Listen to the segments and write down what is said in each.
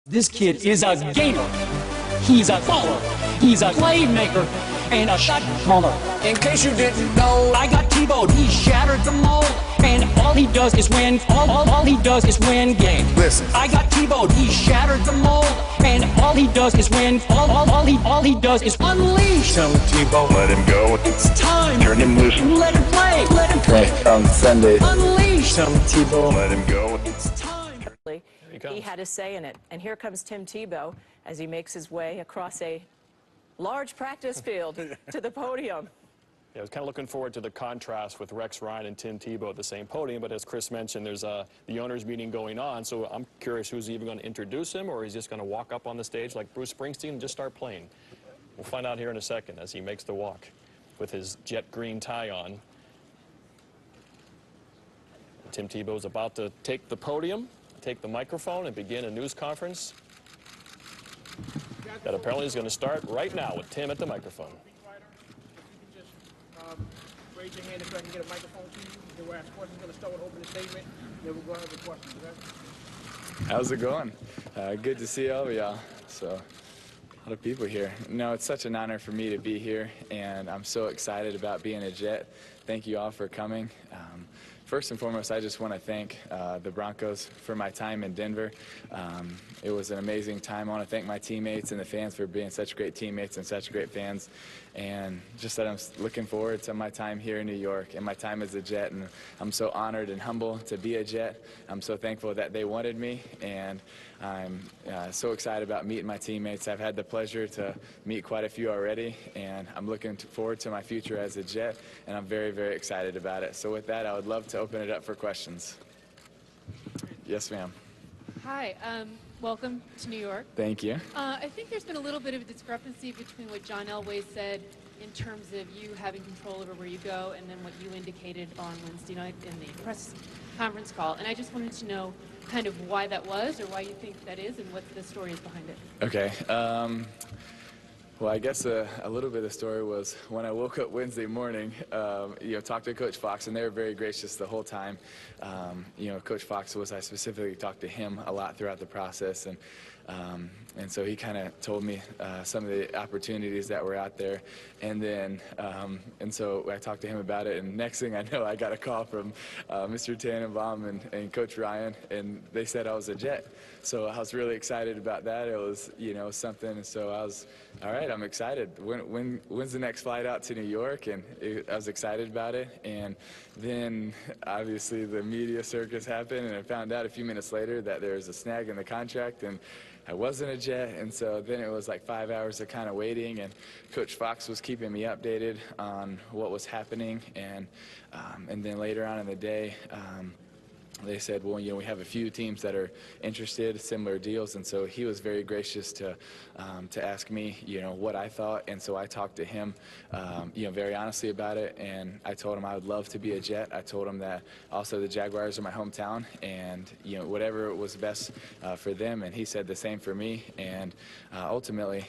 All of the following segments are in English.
This kid is a gainer. He's a baller. He's a playmaker and a shot caller. In case you didn't know, I got Tebow. He shattered the mold, and all he does is win. All he does is win games. Listen. I got Tebow. He shattered the mold, and all he does is win. All he does is unleash. Tim Tebow, let him go. It's time. Turn him loose. Let him play. Let him play. On Sunday. Unleash. Tim Tebow, let him go. It's time. He had a say in it. And here comes Tim Tebow as he makes his way across a large practice field to the podium. Yeah, I was kind of looking forward to the contrast with Rex Ryan and Tim Tebow at the same podium, but as Chris mentioned, there's the owners' meeting going on, so I'm curious who's even going to introduce him, or he's just going to walk up on the stage like Bruce Springsteen and just start playing. We'll find out here in a second as he makes the walk with his jet green tie on. Tim Tebow's about to take the podium, take the microphone, and begin a news conference that apparently is going to start right now with Tim at the microphone. Raise your hand if I can get a microphone to you. Then we'll ask questions. We're going to start with opening statement. Then we'll go ahead with questions, okay? How's it going? Good to see all of y'all. So, a lot of people here. No, it's such an honor for me to be here, and I'm so excited about being a Jet. Thank you all for coming. First and foremost, I just want to thank the Broncos for my time in Denver. It was an amazing time. I want to thank my teammates and the fans for being such great teammates and such great fans. And just that I'm looking forward to my time here in New York and my time as a Jet. And I'm so honored and humble to be a Jet. I'm so thankful that they wanted me. And I'm so excited about meeting my teammates. I've had the pleasure to meet quite a few already. And I'm looking forward to my future as a Jet. And I'm very, very excited about it. So with that, I would love to open it up for questions. Yes, ma'am. Hi, welcome to New York. Thank you. I think there's been a little bit of a discrepancy between what John Elway said in terms of you having control over where you go and then what you indicated on Wednesday night in the press conference call. And I just wanted to know kind of why that was or why you think that is and what the story is behind it. Okay. Well, I guess a little bit of the story was when I woke up Wednesday morning, talked to Coach Fox, and they were very gracious the whole time. Coach Fox I specifically talked to him a lot throughout the process, and so he kind of told me some of the opportunities that were out there, and then and so I talked to him about it, and next thing I know, I got a call from Mr. Tannenbaum and Coach Ryan, and they said I was a Jet. So I was really excited about that. It was, something, and so I was, all right, I'm excited. When's the next flight out to New York? And I was excited about it, and then obviously the media circus happened, and I found out a few minutes later that there was a snag in the contract, and I wasn't a Jet, and so then it was like 5 hours of kind of waiting, and Coach Fox was keeping me updated on what was happening, and then later on in the day, they said, well, we have a few teams that are interested, similar deals, and so he was very gracious to ask me, what I thought, and so I talked to him, very honestly about it, and I told him I would love to be a Jet. I told him that also the Jaguars are my hometown, and whatever was best for them, and he said the same for me, and ultimately,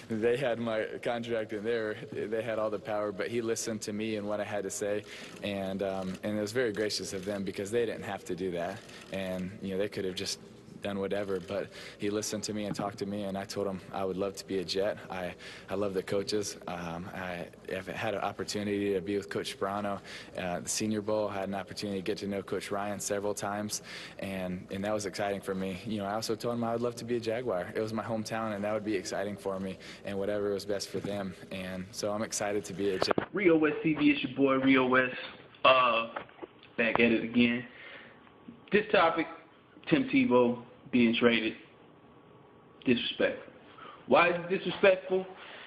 they had my contract, and they had all the power, but he listened to me and what I had to say, and it was very gracious of them because they didn't have to do that, and they could have just done whatever, but he listened to me and talked to me, and I told him I would love to be a Jet. I love the coaches. I've had an opportunity to be with Coach Sparano, the Senior Bowl. I had an opportunity to get to know Coach Ryan several times, and that was exciting for me. I also told him I would love to be a Jaguar. It was my hometown, and that would be exciting for me, and whatever was best for them, and so I'm excited to be a Jet. Rio West TV, it's your boy Rio West, back at it again. This topic, Tim Tebow being traded, disrespectful. Why is it disrespectful?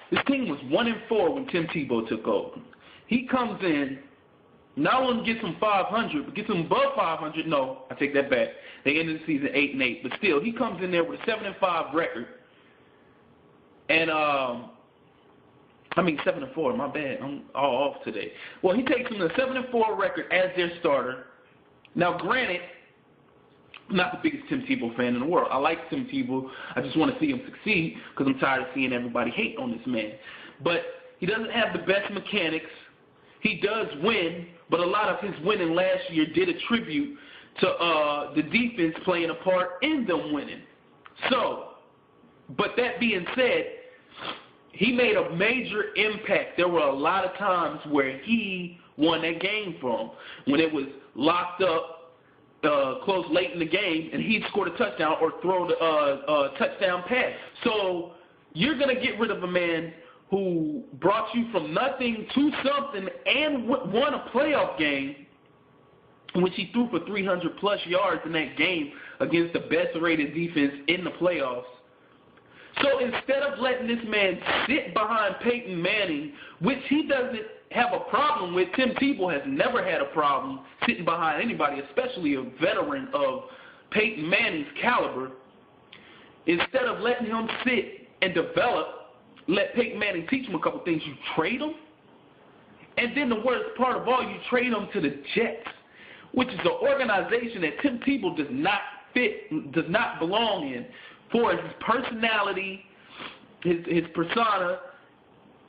This team was 1-4 when Tim Tebow took over. He comes in, not only gets them 500, but gets them above 500. No, I take that back. They ended the season 8-8, but still, he comes in there with a 7-5 record. And 7-4. My bad. I'm all off today. Well, he takes them to a 7-4 record as their starter. Now, granted, I'm not the biggest Tim Tebow fan in the world. I like Tim Tebow. I just want to see him succeed because I'm tired of seeing everybody hate on this man. But he doesn't have the best mechanics. He does win, but a lot of his winning last year did attribute to the defense playing a part in them winning. So, but that being said, he made a major impact. There were a lot of times where he won that game from, when it was locked up, close late in the game, and he'd scored a touchdown or throw a touchdown pass. So you're going to get rid of a man who brought you from nothing to something and won a playoff game, which he threw for 300-plus yards in that game against the best-rated defense in the playoffs. So instead of letting this man sit behind Peyton Manning, which he doesn't have a problem with, Tim Tebow has never had a problem sitting behind anybody, especially a veteran of Peyton Manning's caliber. Instead of letting him sit and develop, let Peyton Manning teach him a couple things, you trade him. And then the worst part of all, you trade him to the Jets, which is an organization that Tim Tebow does not fit, does not belong in. For his personality, his persona,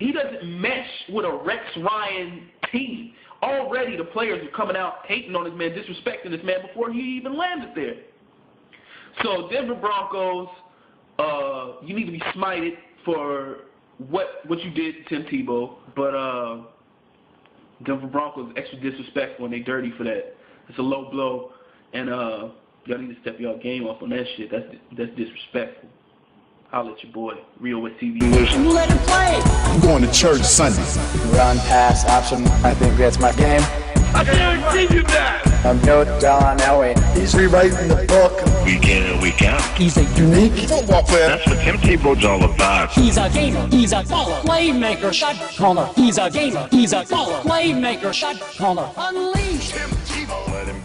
he doesn't mesh with a Rex Ryan team. Already the players are coming out hating on this man, disrespecting this man before he even landed there. So Denver Broncos, you need to be smited for what you did to Tim Tebow, but Denver Broncos extra disrespectful and they dirty for that. It's a low blow, and y'all need to step y'all game up on that shit. That's disrespectful. Holla at your boy, Real West TV. Let him play. I'm going to church Sunday. Run, pass, option. I think that's my game. I guarantee you that. I'm no John Elway. He's rewriting the book. Week in and week out. He's a Unique football player. That's what Tim Tebow's all about. He's a gamer. He's a baller. Playmaker. Shot caller. He's a gamer. He's a baller. Playmaker. Shot caller. Unleashed. Tim Tebow. Let him